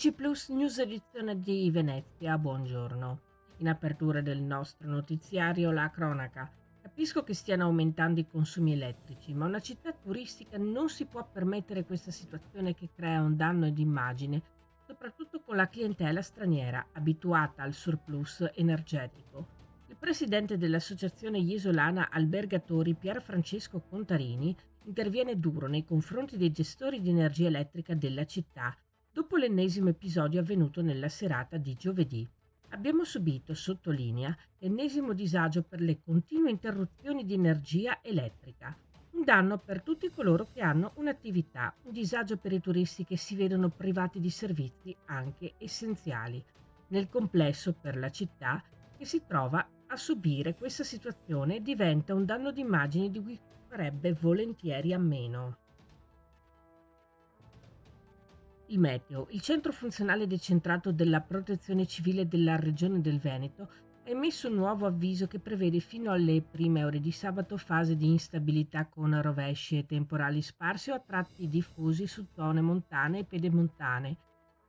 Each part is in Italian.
TG Plus News edizione di Venezia, buongiorno. In apertura del nostro notiziario la cronaca. Capisco che stiano aumentando i consumi elettrici, ma una città turistica non si può permettere questa situazione che crea un danno d'immagine, soprattutto con la clientela straniera abituata al surplus energetico. Il presidente dell'Associazione Iesolana Albergatori Pier Francesco Contarini interviene duro nei confronti dei gestori di energia elettrica della città dopo l'ennesimo episodio avvenuto nella serata di giovedì. Abbiamo subito, sottolinea, l'ennesimo disagio per le continue interruzioni di energia elettrica. Un danno per tutti coloro che hanno un'attività, un disagio per i turisti che si vedono privati di servizi anche essenziali. Nel complesso per la città che si trova a subire questa situazione diventa un danno d'immagine di cui farebbe volentieri a meno. Il meteo. Il centro funzionale decentrato della Protezione Civile della Regione del Veneto ha emesso un nuovo avviso che prevede fino alle prime ore di sabato fase di instabilità con rovesci e temporali sparsi o a tratti diffusi su zone montane e pedemontane,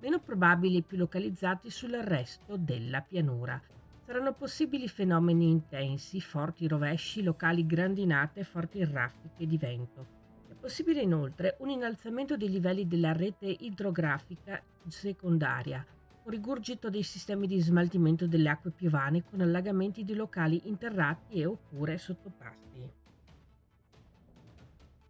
meno probabili e più localizzati sul resto della pianura. Saranno possibili fenomeni intensi, forti rovesci, locali grandinate e forti raffiche di vento. È possibile inoltre un innalzamento dei livelli della rete idrografica secondaria, un rigurgito dei sistemi di smaltimento delle acque piovane con allagamenti di locali interratti e oppure sottopassi.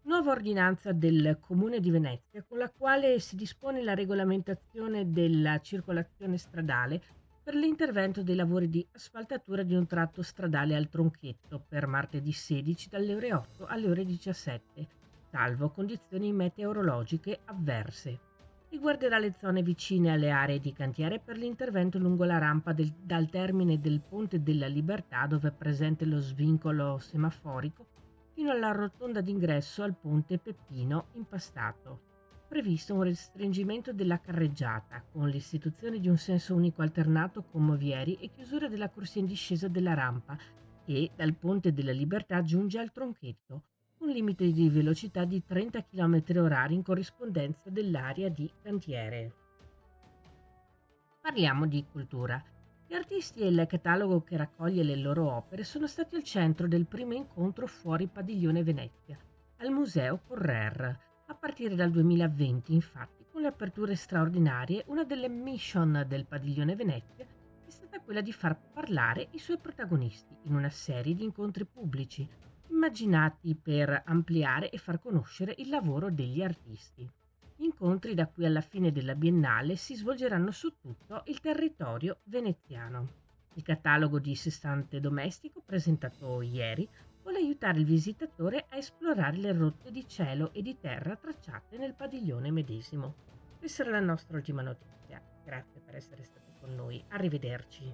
Nuova ordinanza del Comune di Venezia con la quale si dispone la regolamentazione della circolazione stradale per l'intervento dei lavori di asfaltatura di un tratto stradale al Tronchetto per martedì 16 dalle ore 8 alle ore 17, salvo condizioni meteorologiche avverse. Riguarderà le zone vicine alle aree di cantiere per l'intervento lungo la rampa dal termine del Ponte della Libertà dove è presente lo svincolo semaforico fino alla rotonda d'ingresso al ponte Peppino impastato. Previsto un restringimento della carreggiata con l'istituzione di un senso unico alternato con movieri e chiusura della corsia in discesa della rampa che dal ponte della Libertà giunge al Tronchetto, un limite di velocità di 30 km/h in corrispondenza dell'area di cantiere. Parliamo di cultura. Gli artisti e il catalogo che raccoglie le loro opere sono stati al centro del primo incontro fuori Padiglione Venezia, al Museo Correr. A partire dal 2020, infatti, con le aperture straordinarie, una delle mission del Padiglione Venezia è stata quella di far parlare i suoi protagonisti in una serie di incontri pubblici, immaginati per ampliare e far conoscere il lavoro degli artisti. Gli incontri da qui alla fine della Biennale si svolgeranno su tutto il territorio veneziano. Il catalogo di sestante domestico presentato ieri vuole aiutare il visitatore a esplorare le rotte di cielo e di terra tracciate nel padiglione medesimo. Questa era la nostra ultima notizia. Grazie per essere stati con noi. Arrivederci.